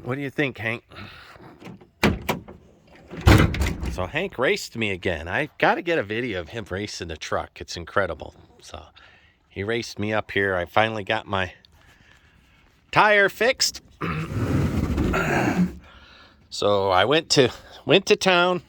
What do you think, Hank? So Hank raced me again. I got to get a video of him racing the truck. It's incredible. So he raced me up here. I finally got my tire fixed. So I went to town,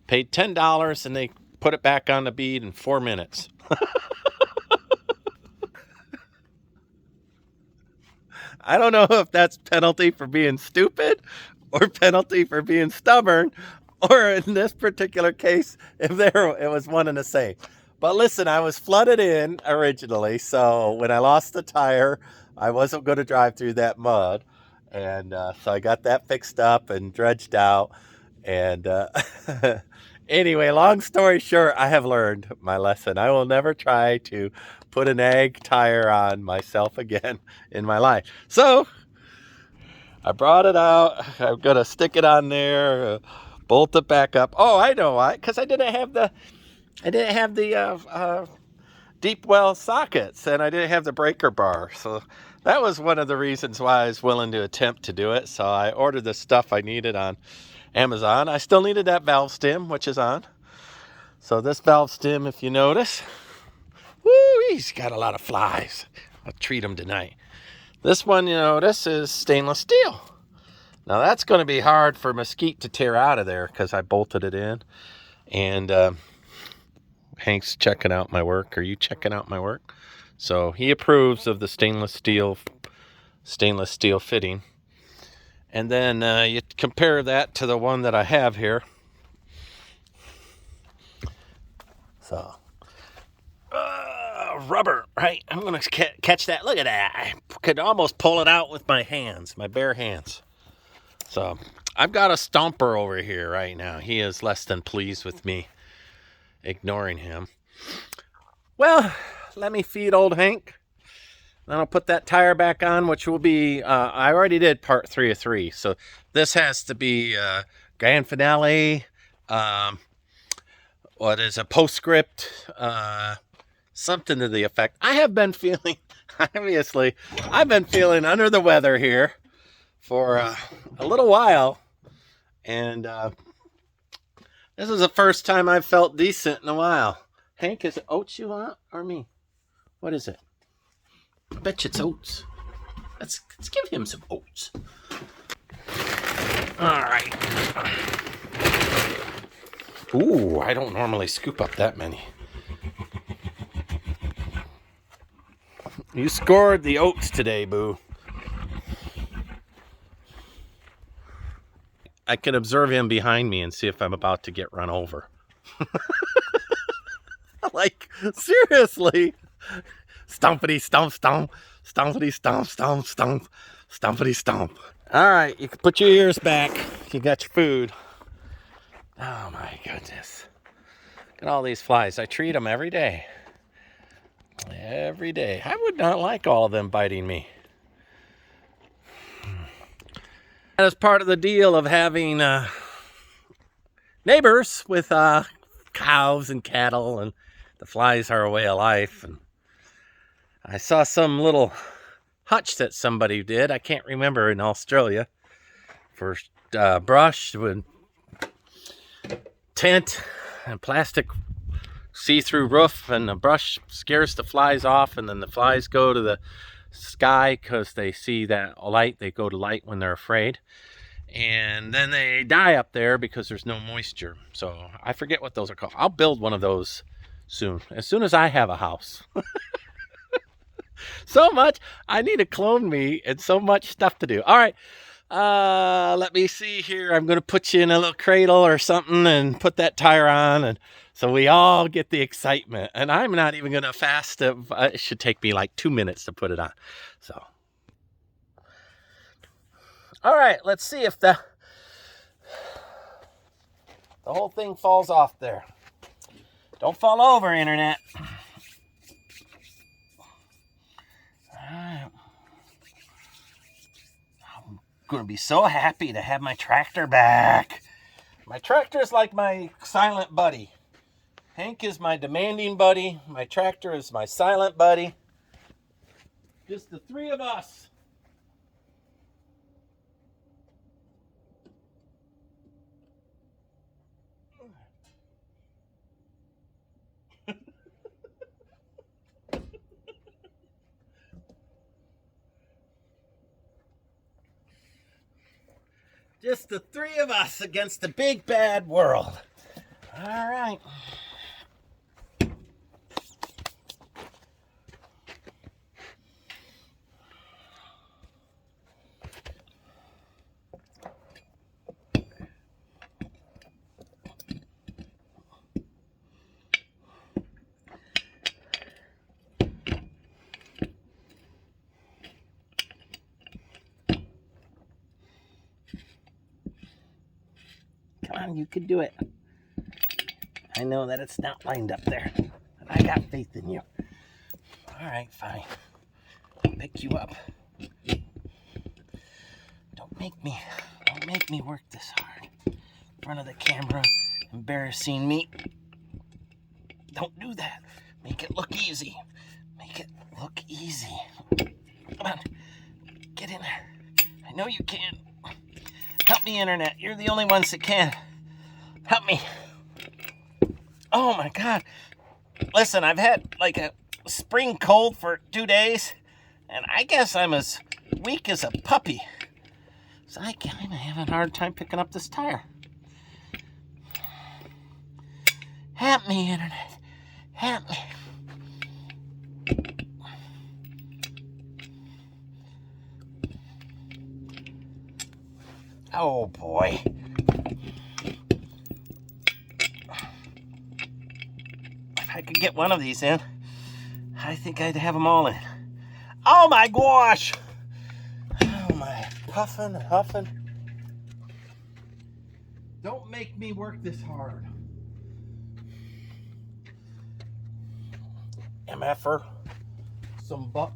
paid $10, and they put it back on the bead in 4 minutes. I don't know if that's penalty for being stupid or penalty for being stubborn, or in this particular case, if it was one and the same. But listen, I was flooded in originally, so when I lost the tire, I wasn't going to drive through that mud. And so I got that fixed up and dredged out. And anyway, long story short, I have learned my lesson. I will never try to put an ag tire on myself again in my life. So I brought it out. I'm going to stick it on there, bolt it back up. Oh, I know why. Because I didn't have the deep well sockets, and I didn't have the breaker bar. So that was one of the reasons why I was willing to attempt to do it. So I ordered the stuff I needed on Amazon. I still needed that valve stem, which is on. So this valve stem, if you notice, woo, he's got a lot of flies. I'll treat him tonight. This one, you notice, is stainless steel. Now that's going to be hard for mesquite to tear out of there because I bolted it in. And Hank's checking out my work. Are you checking out my work? So he approves of the stainless steel fitting. And then you compare that to the one that I have here. So rubber, right? I'm going to catch that. Look at that. I could almost pull it out with my hands, my bare hands. So I've got a stomper over here right now. He is less than pleased with me ignoring him. Well, let me feed old Hank. Then I'll put that tire back on, which will be, I already did part 3 of 3. So this has to be grand finale, what is a postscript, something to the effect. I have been feeling, obviously, I've been feeling under the weather here for a little while. And this is the first time I've felt decent in a while. Hank, is it oats you want or me? What is it? I bet you it's oats. Let's give him some oats. All right. Ooh, I don't normally scoop up that many. You scored the oats today, boo. I can observe him behind me and see if I'm about to get run over. Like, seriously. Stompity stomp stomp. Stompity stomp stomp stomp. Stompity stomp. All right, you can put your ears back. You got your food. Oh my goodness. Look at all these flies. I treat them every day. Every day. I would not like all of them biting me. That is part of the deal of having neighbors with cows and cattle, and the flies are a way of life. And I saw some little hutch that somebody did, I can't remember, in Australia, for brush with tent and plastic see-through roof, and the brush scares the flies off, and then the flies go to the sky because they see that light. They go to light when they're afraid, and then they die up there because there's no moisture. So I forget what those are called. I'll build one of those soon as I have a house. So much, I need to clone me and so much stuff to do. All right, let me see here. I'm going to put you in a little cradle or something and put that tire on, and so we all get the excitement. And I'm not even going to fast. It should take me like 2 minutes to put it on. So, all right, let's see if the whole thing falls off there. Don't fall over, internet. I'm going to be so happy to have my tractor back. My tractor is like my silent buddy. Hank is my demanding buddy. My tractor is my silent buddy. Just the three of us. Just the three of us against the big bad world. All right. Come on, you can do it. I know that it's not lined up there, but I got faith in you. All right, fine. I'll pick you up. Don't make me work this hard. In front of the camera, embarrassing me. Don't do that. Make it look easy. Make it look easy. Come on, get in there. I know you can. Help me, internet. You're the only ones that can. Help me. Oh my God. Listen, I've had like a spring cold for 2 days, and I guess I'm as weak as a puppy. So I'm having a hard time picking up this tire. Help me, internet. Help me. Oh boy. If I could get one of these in, I think I'd have them all in. Oh my gosh! Oh my, huffing and huffing. Don't make me work this hard. MFer, some buck.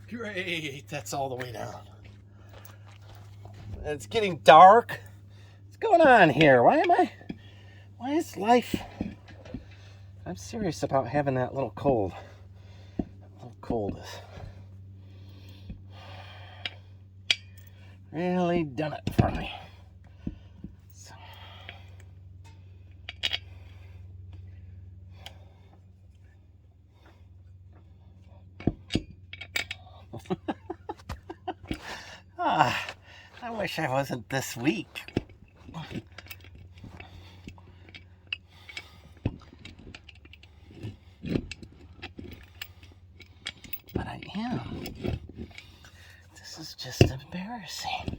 Great, that's all the way down. It's getting dark. What's going on here? Why is life... I'm serious about having that little cold. Little cold is really done it for me. So. I wish I wasn't this weak. But I am. This is just embarrassing.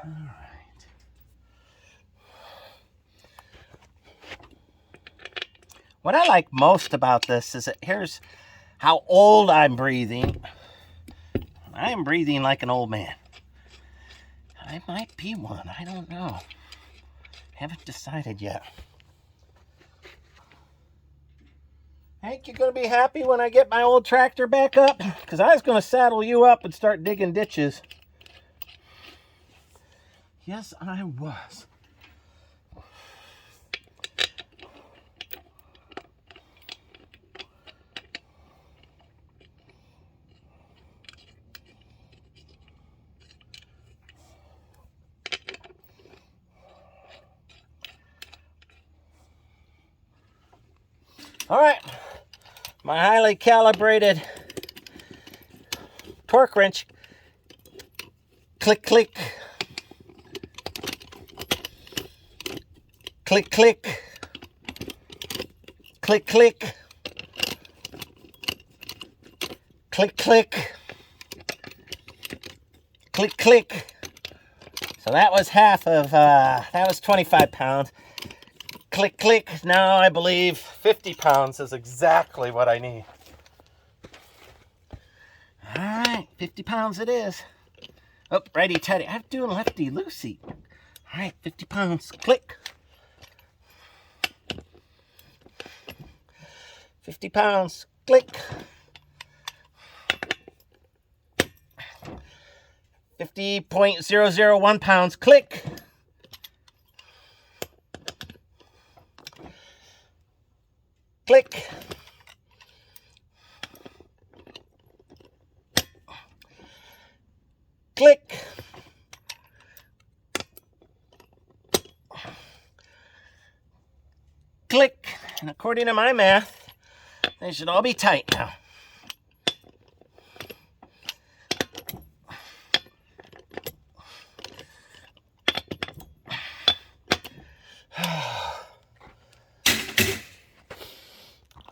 All right. What I like most about this is that here's how old I'm breathing. I am breathing like an old man. I might be one. I don't know. Haven't decided yet. Hank, you gonna be happy when I get my old tractor back up? Because I was gonna saddle you up and start digging ditches. Yes, I was. All right, my highly calibrated torque wrench. Click, click. Click, click. Click, click. Click, click. Click, click. So that was half of, that was 25 pounds. Click, click. Now I believe 50 pounds is exactly what I need. All right, 50 pounds it is. Oh, righty tighty. I'm doing lefty loosey. All right, 50 pounds. Click. 50 pounds. Click. 50.001 pounds. Click. Click. Click. Click. And according to my math, they should all be tight now.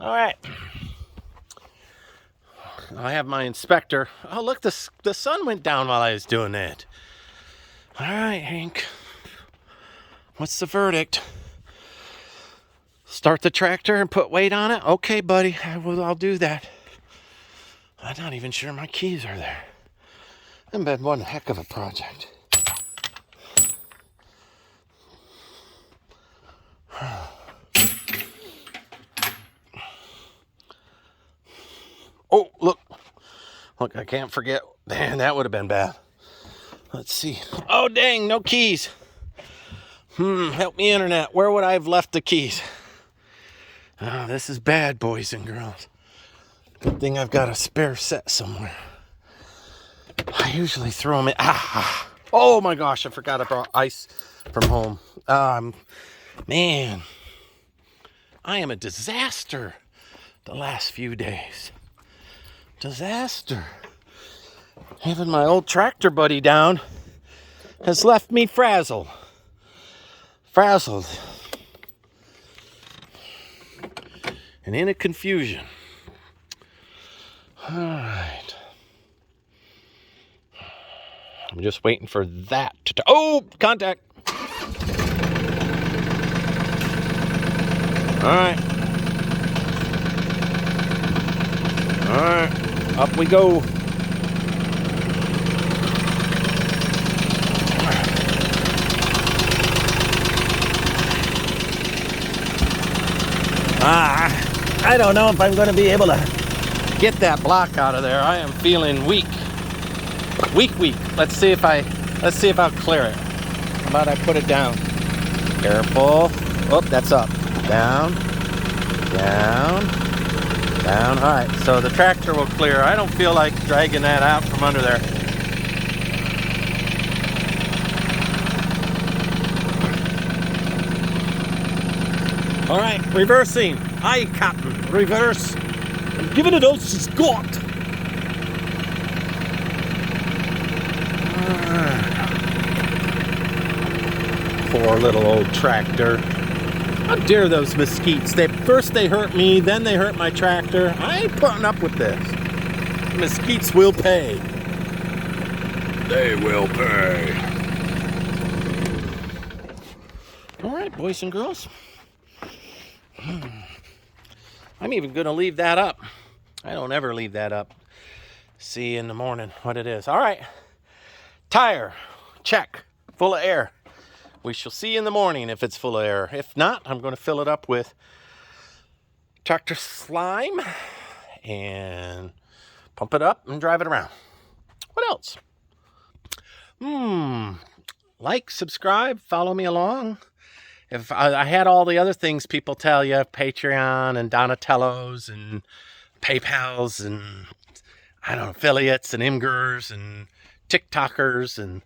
All right. I have my inspector. Oh, look, the sun went down while I was doing that. All right, Hank. What's the verdict? Start the tractor and put weight on it? Okay, buddy. I'll do that. I'm not even sure my keys are there. It's been one heck of a project. Oh, look. Look, I can't forget. Man, that would have been bad. Let's see. Oh, dang, no keys. Help me, internet. Where would I have left the keys? Oh, this is bad, boys and girls. Good thing I've got a spare set somewhere. I usually throw them in. Oh my gosh, I forgot I brought ice from home. Man, I am a disaster the last few days. Disaster. Having my old tractor buddy down has left me frazzled. And in a confusion. All right. I'm just waiting for that to... Oh, contact. All right. All right. Up we go. I don't know if I'm going to be able to get that block out of there. I am feeling weak. Weak. Let's see if I'll clear it. How about I put it down? Careful. Oh, that's up. Down. All right, so the tractor will clear. I don't feel like dragging that out from under there. All right, reversing. Aye, Captain. Reverse. I'm giving it all she's got. Poor little old tractor. How dare those mesquites? First they hurt me, then they hurt my tractor. I ain't putting up with this. Mesquites will pay. They will pay. All right, boys and girls. I'm even going to leave that up. I don't ever leave that up. See in the morning what it is. All right. Tire. Check. Full of air. We shall see in the morning if it's full of air. If not, I'm going to fill it up with tractor slime and pump it up and drive it around. What else? Like, subscribe, follow me along. If I had all the other things people tell you, Patreon and Donatello's and PayPal's and I don't know, affiliates and Imgers and TikTokers and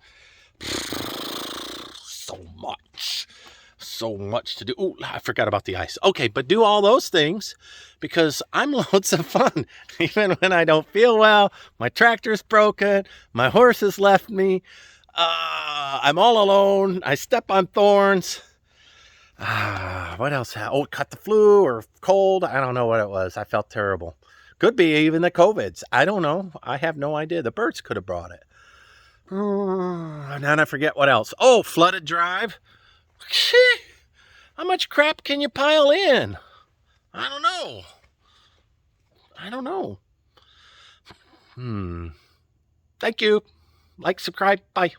so much to do. Oh, I forgot about the ice. Okay, but do all those things because I'm loads of fun. Even when I don't feel well, my tractor's broken, my horse has left me, I'm all alone, I step on thorns. What else? Oh, caught the flu or cold. I don't know what it was. I felt terrible. Could be even the COVIDs. I don't know. I have no idea. The birds could have brought it. And then I forget what else. Oh, flooded drive. How much crap can you pile in? I don't know. Thank you. Like, subscribe. Bye.